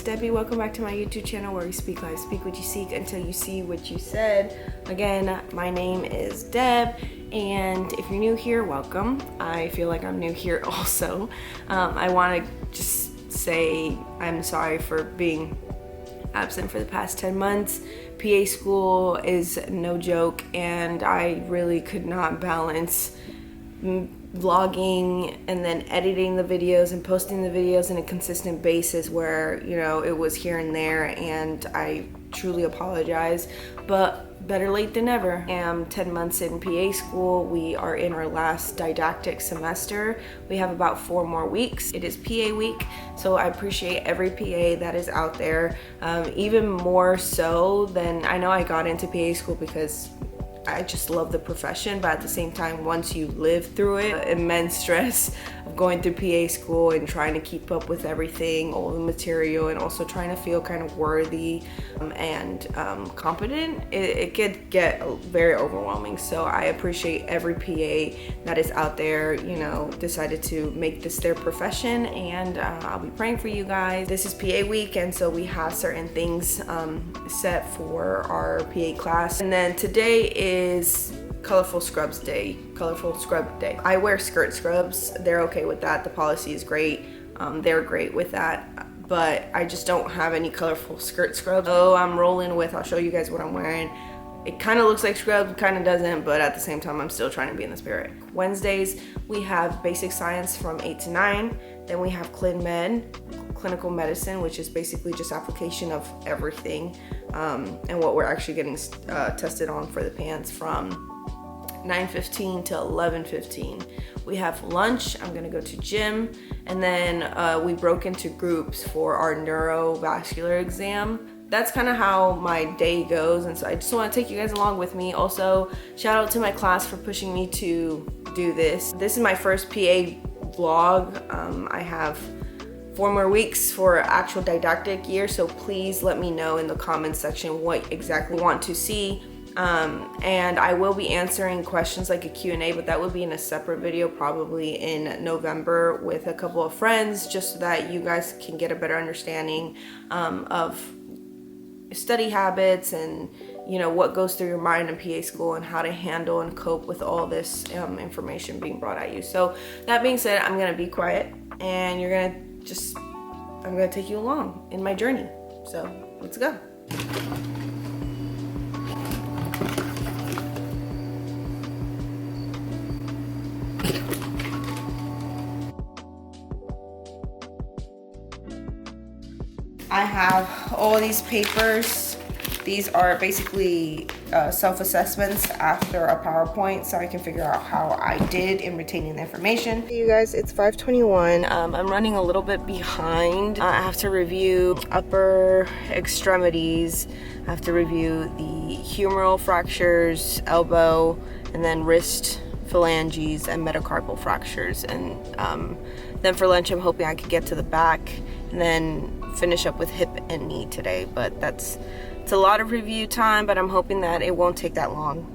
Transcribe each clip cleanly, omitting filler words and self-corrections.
it's Debbie. Welcome back to my YouTube channel where we speak life, speak what you seek until you see what you said. Again, my name is Deb, and if you're new here, welcome. I feel like I'm new here also. I want to just say I'm sorry for being absent for the past 10 months. PA school is no joke, and I really could not balance vlogging and then editing the videos and posting the videos on a consistent basis where, you know, it was here and there, and I truly apologize, but better late than never. I'm 10 months in PA school. We are in our last didactic semester. We have about 4 more weeks. It is PA week, so I appreciate every PA that is out there, even more so than, I know I got into PA school because I just love the profession, but at the same time, once you live through it, immense stress of going through PA school and trying to keep up with everything, all the material, and also trying to feel kind of worthy and competent, it could get very overwhelming. So I appreciate every PA that is out there, you know, decided to make this their profession, and I'll be praying for you guys. This is PA week, and so we have certain things set for our PA class. And then today is colorful scrub day. I wear skirt scrubs. They're okay with that. The policy is great. They're great with that, but I just don't have any colorful skirt scrubs. So I'm rolling with, I'll show you guys what I'm wearing. It kind of looks like scrubs, kind of doesn't, but at the same time, I'm still trying to be in the spirit. Wednesdays, we have basic science from 8 to 9. Then we have clinical medicine, which is basically just application of everything, and what we're actually getting tested on for the PANCE from 9:15 to 11:15. We have lunch. I'm gonna go to gym, and then we broke into groups for our neurovascular exam. That's kind of how my day goes, and so I just want to take you guys along with me. Also, shout out to my class for pushing me to do this. This is my first PA vlog. I have 4 more weeks for actual didactic year, so please let me know in the comments section what exactly you want to see. And I will be answering questions like a Q&A, but that will be in a separate video, probably in November, with a couple of friends, just so that you guys can get a better understanding of study habits and, you know, what goes through your mind in PA school and how to handle and cope with all this information being brought at you. So that being said, I'm gonna be quiet, and I'm gonna take you along in my journey. So let's go. I have all these papers. These are basically self-assessments after a PowerPoint, so I can figure out how I did in retaining the information. Hey you guys, it's 5:21. I'm running a little bit behind. I have to review upper extremities. I have to review the humeral fractures, elbow, and then wrist phalanges and metacarpal fractures. And then for lunch, I'm hoping I could get to the back and then finish up with hip and knee today, but it's a lot of review time, but I'm hoping that it won't take that long.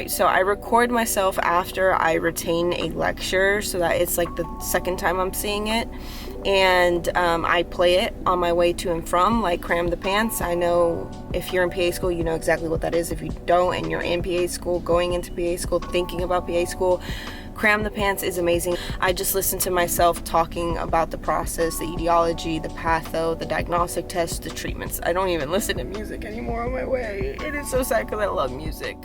So I record myself after I retain a lecture, so that it's like the second time I'm seeing it, and I play it on my way to and from, like cram the pants. I know if you're in PA school, you know exactly what that is. If you don't, and you're in PA school, going into PA school, thinking about PA school, Cram the Pants is amazing. I just listened to myself talking about the process, the etiology, the patho, the diagnostic tests, the treatments. I don't even listen to music anymore on my way. It is so sad because I love music.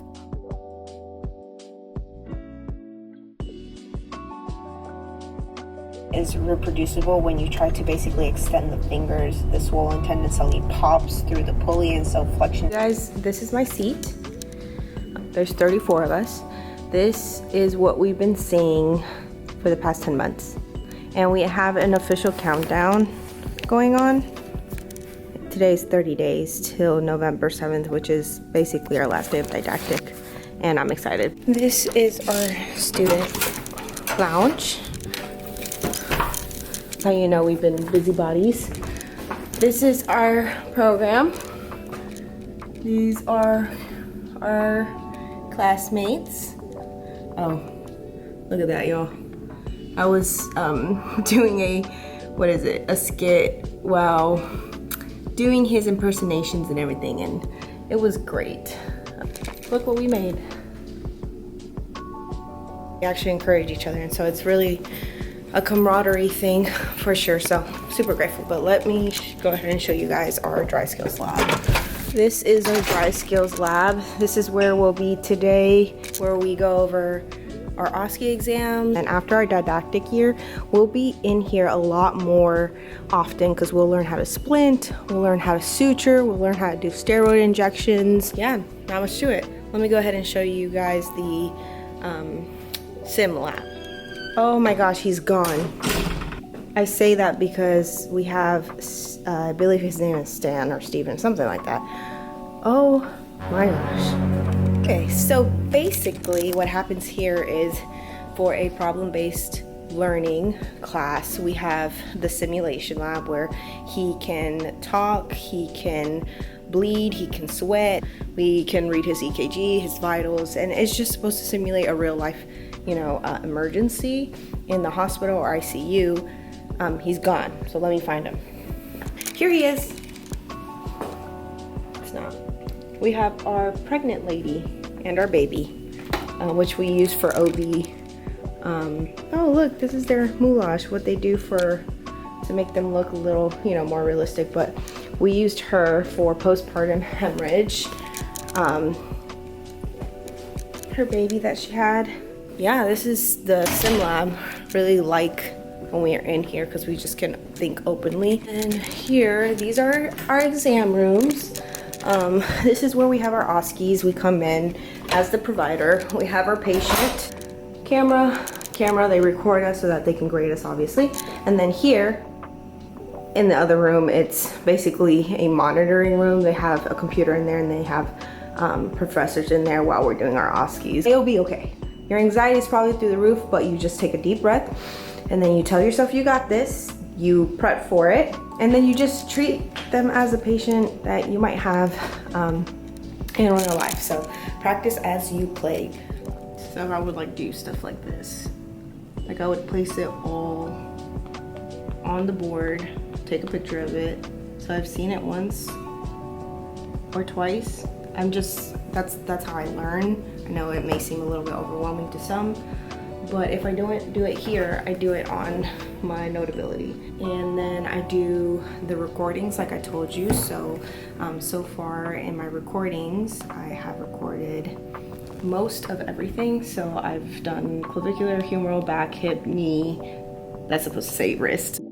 Is reproducible when you try to basically extend the fingers. The swollen tendon suddenly pops through the pulley and self-flexion. Guys, this is my seat. There's 34 of us. This is what we've been seeing for the past 10 months. And we have an official countdown going on. Today's 30 days till November 7th, which is basically our last day of didactic. And I'm excited. This is our student lounge. That's how you know we've been busybodies. This is our program. These are our classmates. Oh, look at that, y'all. I was doing a skit while doing his impersonations and everything, and it was great. Look what we made. We actually encourage each other, and so it's really a camaraderie thing for sure. So super grateful. But let me go ahead and show you guys our dry skills lab. This is our dry skills lab. This is where we'll be today, where we go over our OSCE exam. And after our didactic year, we'll be in here a lot more often because we'll learn how to splint, we'll learn how to suture, we'll learn how to do steroid injections. Yeah, not much to it. Let me go ahead and show you guys the sim lab. Oh my gosh, he's gone. I say that because we have, I believe his name is Stan or Steven, something like that. Oh my gosh. Okay, so basically what happens here is for a problem-based learning class, we have the simulation lab where he can talk, he can bleed, he can sweat, we can read his EKG, his vitals, and it's just supposed to simulate a real life, emergency in the hospital or ICU. He's gone, so let me find him. Here he is. It's not. We have our pregnant lady and our baby, which we use for OB. Oh look, this is their moulage, what they do to make them look a little, more realistic. But we used her for postpartum hemorrhage. Her baby that she had. Yeah, this is the sim lab. Really like when we are in here because we just can think openly. And here, these are our exam rooms. This is where we have our OSCEs. We come in as the provider. We have our patient. Camera, they record us so that they can grade us, obviously. And then here, in the other room, it's basically a monitoring room. They have a computer in there and they have professors in there while we're doing our OSCEs. It'll be okay. Your anxiety is probably through the roof, but you just take a deep breath and then you tell yourself you got this, you prep for it, and then you just treat them as a patient that you might have in real life. So practice as you play. So I would do stuff like this. I would place it all on the board, take a picture of it. So I've seen it once or twice. That's how I learn. I know it may seem a little bit overwhelming to some, but if I don't do it here, I do it on my Notability. And then I do the recordings like I told you. So so far in my recordings, I have recorded most of everything. So I've done clavicular, humeral, back, hip, knee. That's supposed to say wrist.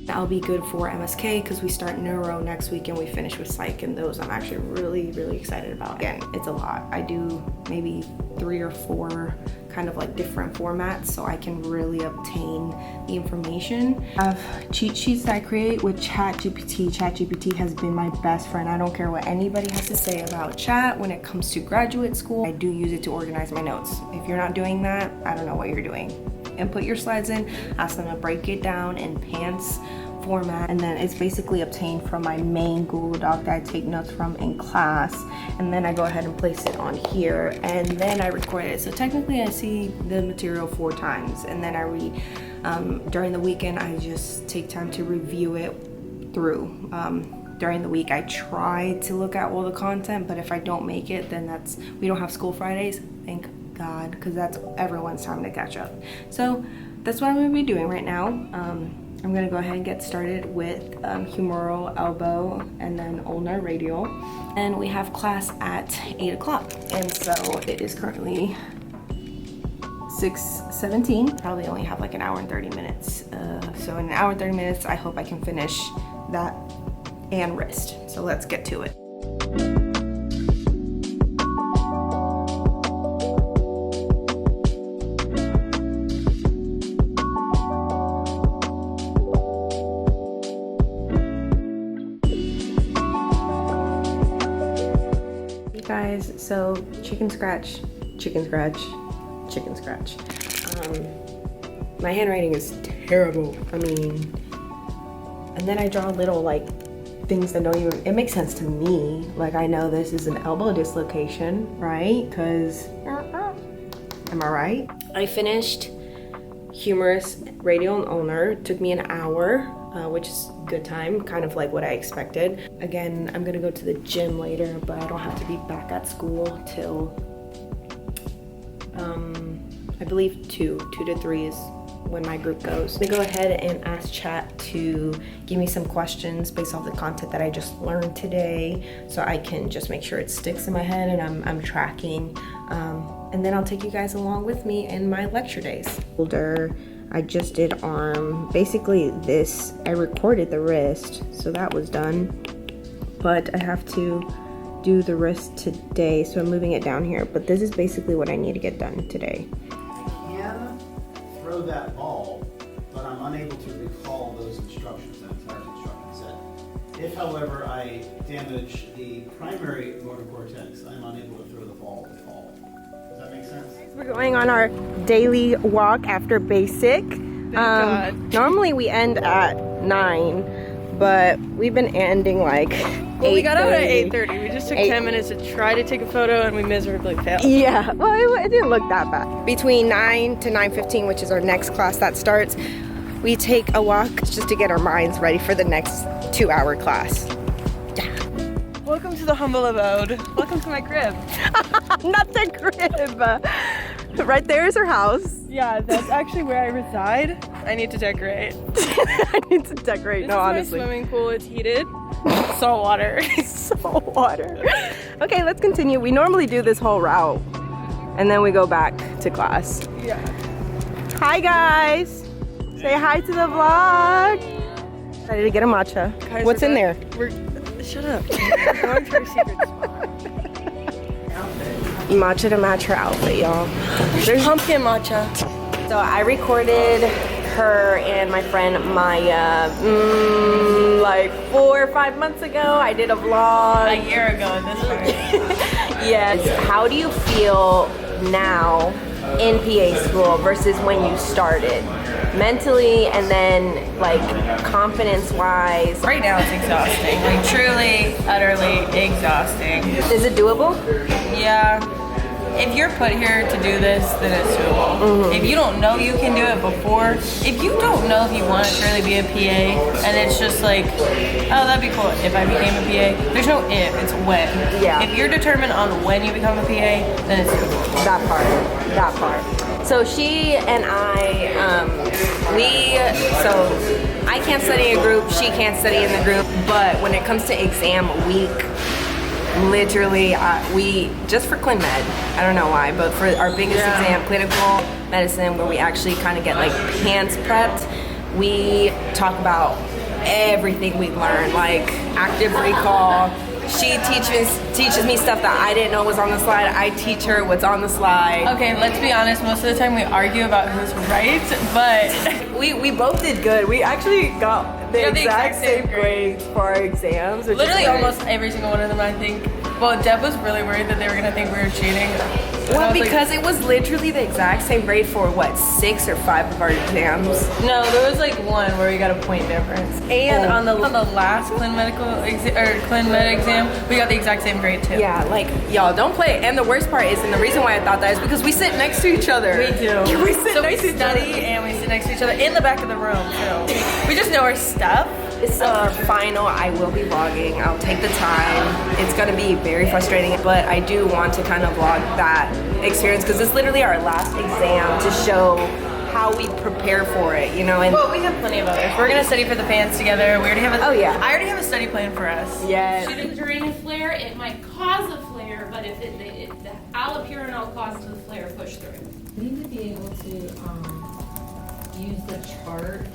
I'll be good for MSK because we start neuro next week and we finish with psych, and those I'm actually really, really excited about. Again, it's a lot. I do maybe 3 or 4 kind of different formats so I can really obtain the information. I have cheat sheets that I create with ChatGPT. ChatGPT has been my best friend. I don't care what anybody has to say about chat when it comes to graduate school. I do use it to organize my notes. If you're not doing that, I don't know what you're doing. And put your slides in, ask them to break it down in PANCE format, and then it's basically obtained from my main Google Doc that I take notes from in class, and then I go ahead and place it on here, and then I record it. So technically I see the material 4 times, and then I read. During the weekend, I just take time to review it through. During the week, I try to look at all the content, but if I don't make it, then we don't have school Fridays, thank God, because that's everyone's time to catch up. So that's what I'm going to be doing right now. I'm going to go ahead and get started with humeral, elbow, and then ulnar radial. And we have class at 8 o'clock. And so it is currently 6:17. Probably only have an hour and 30 minutes. So in an hour and 30 minutes, I hope I can finish that and wrist. So let's get to it. Guys, so chicken scratch. My handwriting is terrible. And then I draw little things that don't even, it makes sense to me. I know this is an elbow dislocation, right? Because, am I right? I finished humerus, radial, and ulnar. It took me an hour. which is good time, kind of like what I expected. Again, I'm gonna go to the gym later, but I don't have to be back at school till I believe 2 to 3 is when my group goes. They go ahead and ask chat to give me some questions based off the content that I just learned today, so I can just make sure it sticks in my head and I'm tracking. And then I'll take you guys along with me in my lecture days. I just did arm. Basically this, I recorded the wrist, so that was done. But I have to do the wrist today, so I'm moving it down here. But this is basically what I need to get done today. Throw that ball, but I'm unable to recall those instructions, that entire instruction set. If, however, I damage the primary motor cortex, I'm unable to throw the ball at all. Does that make sense? We're going on our daily walk after basic. Normally we end at 9, but we've been ending like well, we got out at 8:30. We just took 10 minutes to try to take a photo and we miserably failed. Yeah, well, it didn't look that bad. Between 9 to 9:15, which is our next class that starts, we take a walk just to get our minds ready for the next 2-hour class. Yeah. Welcome to the humble abode. Welcome to my crib. Not the crib. Right there is her house. Yeah, that's actually where I reside. I need to decorate. I need to decorate. This is honestly. my swimming pool. It's heated. Salt water. Salt water. Okay, let's continue. We normally do this whole route and then we go back to class. Yeah. Hi guys. Say hi to the vlog. Ready to get a matcha. Guys, what's in there? Shut up. We're going to our secret spot. Matcha to match her outfit, y'all. There's pumpkin matcha. So I recorded her and my friend Maya like 4 or 5 months ago. I did a vlog. A year ago at this point. Yes. How do you feel now in PA school versus when you started? Mentally and then like confidence wise. Right now it's exhausting. Like truly, utterly exhausting. Is it doable? Yeah. If you're put here to do this, then it's doable. If you don't know you can do it before, if you don't know if you want to truly be a PA, and it's just like, oh, that'd be cool if I became a PA. There's no if, it's when. Yeah. If you're determined on when you become a PA, then it's doable. That part. So she and I, so I can't study in a group, she can't study in the group, but when it comes to exam week, literally, we, just for clin med, I don't know why, but for our biggest exam, clinical medicine, where we actually kind of get like PANCE prepped, we talk about everything we learned, like active recall. She teaches me stuff that I didn't know was on the slide. I teach her what's on the slide. Okay, let's be honest, most of the time we argue about who's right, but we both did good. We actually got the exact same grades for our exams. Literally almost every single one of them, I think. Well, Deb was really worried that they were gonna think we were cheating. Well, because it was literally the exact same grade for what, 6 or 5 of our exams. No, there was like one where we got a point difference. And on the last clin med exam, we got the exact same grade too. Yeah, like y'all don't play. And the worst part is, and the reason why I thought that is because we sit next to each other. We do. We sit next to each other. And we sit next to each other in the back of the room too. We just know our stuff. It's our final. I will be vlogging. I'll take the time. It's gonna be very frustrating, but I do want to kind of vlog that experience because it's literally our last exam to show how we prepare for it, you know. And well, we have plenty of others. We're gonna study for the PANCE together. We already have I already have a study plan for us. Yeah. During a flare, it might cause a flare, but if the allopurinol causes the flare, push through. We need to be able to use the chart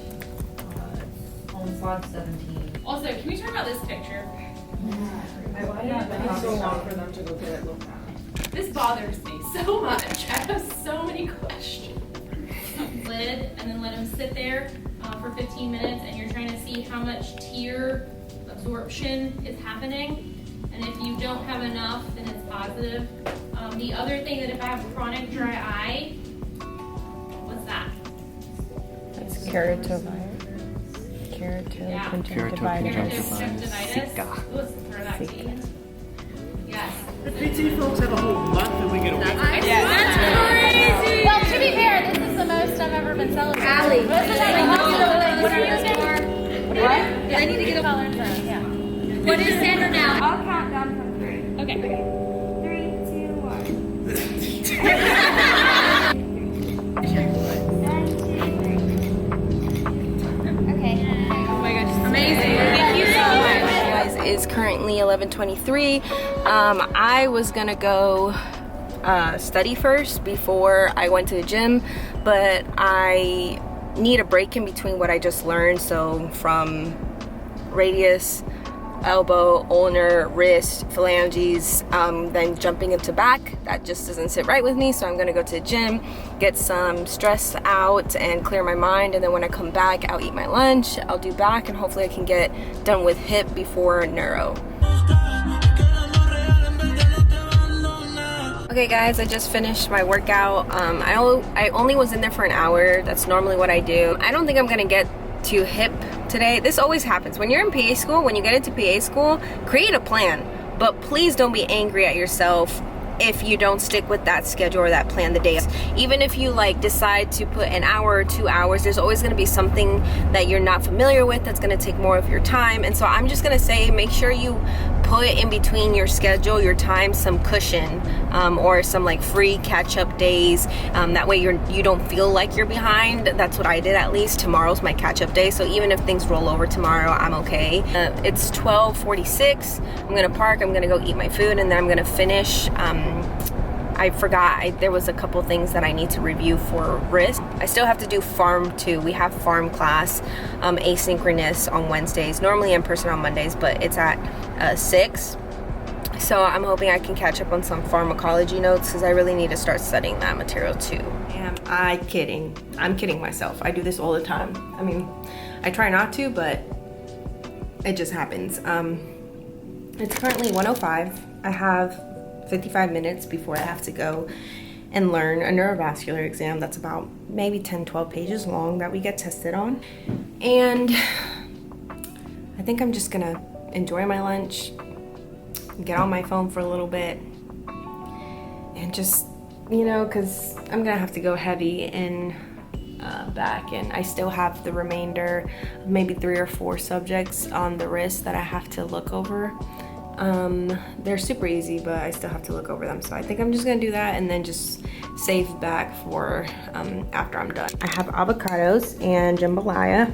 on slide 17. Also, can we talk about this picture? It's so long for them to go through it real fast. This bothers me so much. I have so many questions. Lid, and then let them sit there for 15 minutes, and you're trying to see how much tear absorption is happening. And if you don't have enough, then it's positive. The other thing that if I have chronic dry eye, what's that? It's keratoconjunctivitis. Keratoconjunctivitis. Ooh, it's a throwback to you. Yes. The PT folks have a whole month and we get a week. That's crazy. Well, to be fair, this is the most I've ever been celebrating. Allie. the colors. Yeah. What is center now? I'll count down from 3. Okay. 3, 2, 1. Okay. Oh my gosh, amazing. Thank you so much. Guys, it's currently 11:23. I was gonna go study first before I went to the gym, but I need a break in between what I just learned. So from radius, elbow, ulnar, wrist, phalanges, then jumping into back, that just doesn't sit right with me. So I'm gonna go to the gym, get some stress out and clear my mind, and then when I come back, I'll eat my lunch, I'll do back, and hopefully I can get done with hip before neuro. Okay guys, I just finished my workout. I only was in there for an hour. That's normally what I do. I don't think I'm gonna get to hip today. This always happens. When you're in PA school, when you get into PA school, create a plan. But please don't be angry at yourself if you don't stick with that schedule or that plan the day. Even if you like decide to put an hour or 2 hours, there's always gonna be something that you're not familiar with that's gonna take more of your time. And so I'm just gonna say, make sure you put in between your schedule, your time, some cushion, or some like free catch-up days. That way you don't feel like you're behind. That's what I did, at least. Tomorrow's my catch-up day, so even if things roll over tomorrow, I'm okay. It's 12:46. I'm gonna park, I'm gonna go eat my food, and then I'm gonna finish. I forgot, there was a couple things that I need to review for wrist. I still have to do pharm too. We have pharm class, asynchronous on Wednesdays, normally in person on Mondays, but it's at 6. So I'm hoping I can catch up on some pharmacology notes because I really need to start studying that material too. Am I kidding? I'm kidding myself. I do this all the time. I mean, I try not to, but it just happens. It's currently 1:05. I have 55 minutes before I have to go and learn a neurovascular exam that's about maybe 10-12 pages long that we get tested on. And I think I'm just gonna enjoy my lunch, get on my phone for a little bit, and just, you know, because I'm gonna have to go heavy in back, and I still have the remainder of maybe 3 or 4 subjects on the wrist that I have to look over. They're super easy, but I still have to look over them. So I think I'm just gonna do that and then just save back for after I'm done. I have avocados and jambalaya.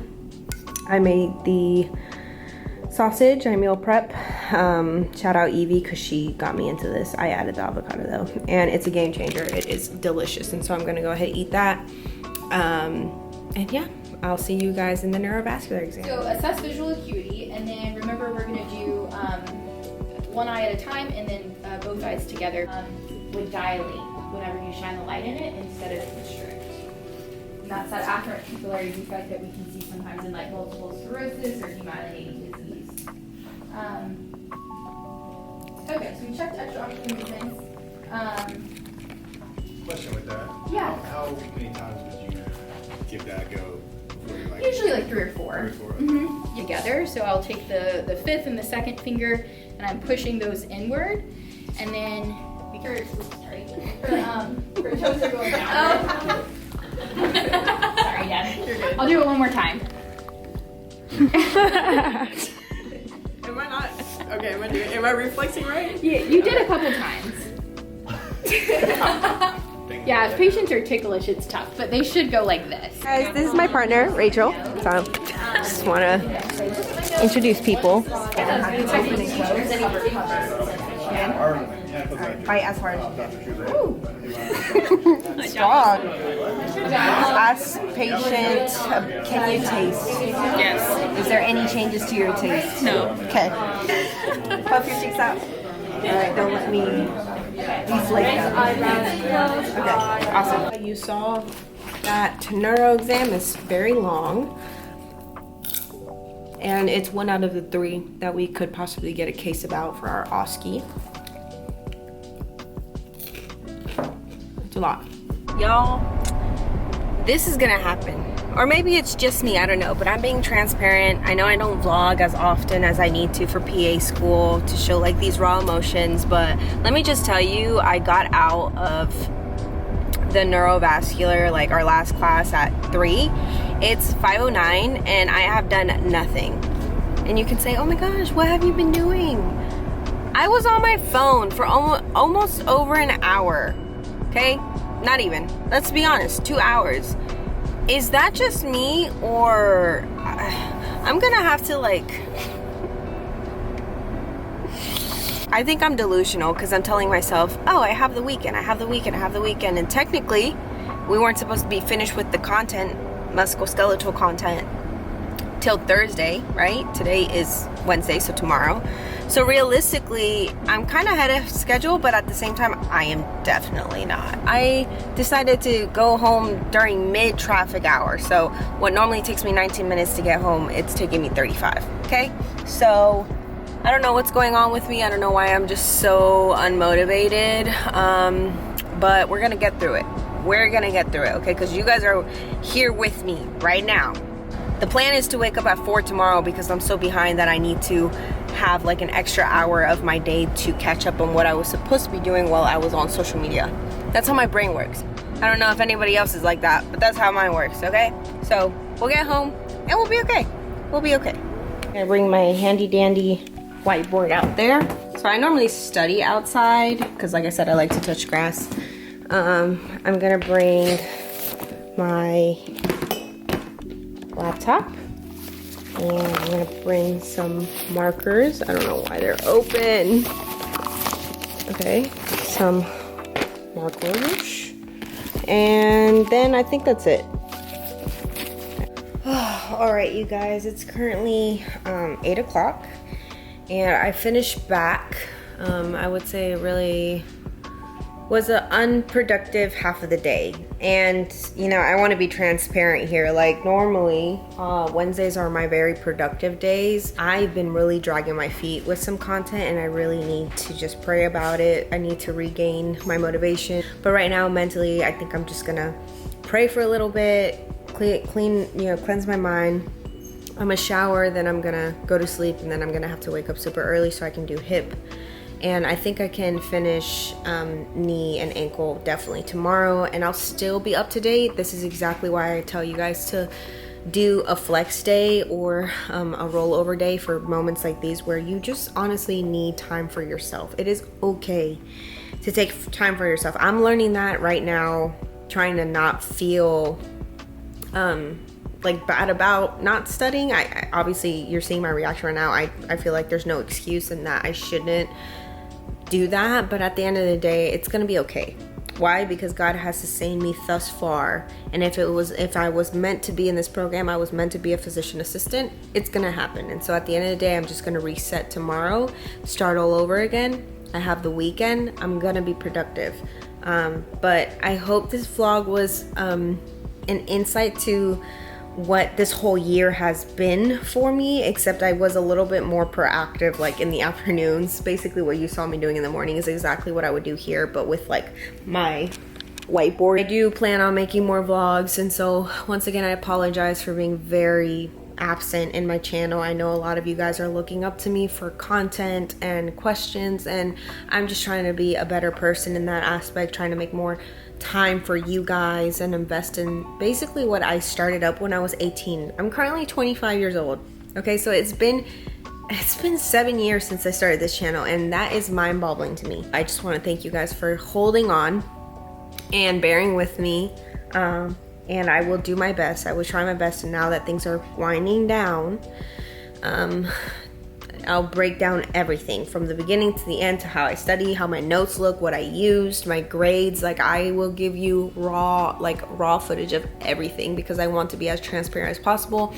I made the sausage, I meal prep. Shout out Evie because she got me into this. I added the avocado though, and it's a game changer. It is delicious, and so I'm gonna go ahead and eat that. And yeah, I'll see you guys in the neurovascular exam. So assess visual acuity, and then remember we're going to do one eye at a time, and then both eyes together with dilate whenever you shine the light in it instead of constrict. And that's that afferent pupillary defect that we can see sometimes in like multiple sclerosis or demyelinating disease. Okay, so we checked extraocular movements. Question with that. Yeah. How many times would you give that a go before you're like? Usually like 3 or 4. 3 or 4. Mm-hmm. Together. So I'll take the fifth and the second finger, and I'm pushing those inward, and then for toes are going down. Sorry, Dad. I'll do it one more time. Am I reflexing right? Yeah, you did a couple times. Yeah, if patients are ticklish, it's tough, but they should go like this. Guys, this is my partner, Rachel. So just want to introduce people. Bite as hard as you can. Strong. Ask patient, can you taste? Yes. Is there any changes to your taste? No. Okay. Puff your cheeks out. Alright, don't let me deflate them. Okay, awesome. You saw that neuro exam is very long. And it's 1 out of the 3 that we could possibly get a case about for our OSCE. It's a lot. Y'all, this is gonna happen. Or maybe it's just me, I don't know, but I'm being transparent. I know I don't vlog as often as I need to for PA school to show like these raw emotions, but let me just tell you, I got out of the neurovascular, like our last class at 3. It's 5:09 and I have done nothing. And you can say, oh my gosh, what have you been doing? I was on my phone for almost over an hour, okay? Not even, let's be honest, 2 hours. Is that just me, or I'm gonna have to like, I think I'm delusional because I'm telling myself, oh, I have the weekend, and technically we weren't supposed to be finished with the content, musculoskeletal content, till Thursday, right? Today is Wednesday, so tomorrow. So realistically, I'm kind of ahead of schedule, but at the same time, I am definitely not. I decided to go home during mid-traffic hour. So what normally takes me 19 minutes to get home, it's taking me 35, okay? So I don't know what's going on with me. I don't know why I'm just so unmotivated, but we're gonna get through it. We're gonna get through it, okay? Because you guys are here with me right now. The plan is to wake up at 4 tomorrow because I'm so behind that I need to have like an extra hour of my day to catch up on what I was supposed to be doing while I was on social media. That's how my brain works. I don't know if anybody else is like that, but that's how mine works, okay? So we'll get home and we'll be okay. We'll be okay. I'm gonna bring my handy dandy whiteboard out there. So I normally study outside because like I said, I like to touch grass. I'm gonna bring my laptop, and I'm gonna bring some markers. I don't know why they're open. Okay, some markers, and then I think that's it. All right, you guys, it's currently 8 o'clock, and I finished back. I would say it really was an unproductive half of the day. And you know, I want to be transparent here. Like normally Wednesdays are my very productive days. I've been really dragging my feet with some content, and I really need to just pray about it. I need to regain my motivation, but right now mentally I think I'm just gonna pray for a little bit, cleanse my mind. I'm gonna shower, then I'm gonna go to sleep, and then I'm gonna have to wake up super early so I can do hip. And I think I can finish knee and ankle definitely tomorrow, and I'll still be up to date. This is exactly why I tell you guys to do a flex day or a rollover day for moments like these where you just honestly need time for yourself. It is okay to take time for yourself. I'm learning that right now, trying to not feel like bad about not studying. I obviously, you're seeing my reaction right now. I feel like there's no excuse in that I shouldn't do that, but at the end of the day, it's gonna be okay. Why? Because God has sustained me thus far, and if I was meant to be in this program, I was meant to be a physician assistant, it's gonna happen. And so at the end of the day, I'm just gonna reset tomorrow, start all over again. I have the weekend, I'm gonna be productive. But I hope this vlog was an insight to what this whole year has been for me, except I was a little bit more proactive like in the afternoons. Basically what you saw me doing in the morning is exactly what I would do here, but with like my whiteboard. I do plan on making more vlogs, and so once again I apologize for being very absent in my channel. I know a lot of you guys are looking up to me for content and questions, and I'm just trying to be a better person in that aspect, trying to make more time for you guys and invest in basically what I started up when I was 18. I'm currently 25 years old. Okay, so it's been 7 years since I started this channel, and that is mind-boggling to me. I just want to thank you guys for holding on and bearing with me, and I will do my best. I will try my best, and now that things are winding down, I'll break down everything from the beginning to the end, to how I study, how my notes look, what I used, my grades. Like I will give you raw footage of everything because I want to be as transparent as possible.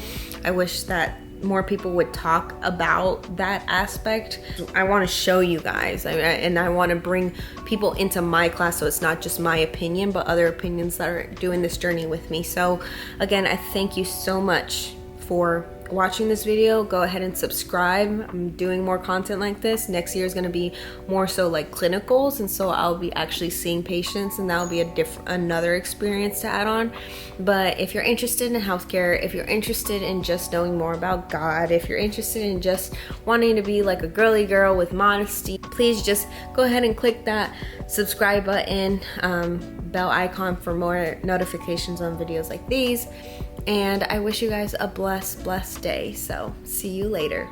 I wish that more people would talk about that aspect. I want to show you guys, and I want to bring people into my class, so it's not just my opinion but other opinions that are doing this journey with me. So again, I thank you so much for watching this video. Go ahead and subscribe. I'm doing more content like this. Next year is going to be more so like clinicals, and so I'll be actually seeing patients, and that'll be another experience to add on. But if you're interested in healthcare, if you're interested in just knowing more about God, if you're interested in just wanting to be like a girly girl with modesty, please just go ahead and click that subscribe button, bell icon for more notifications on videos like these. And I wish you guys a blessed day. So see you later.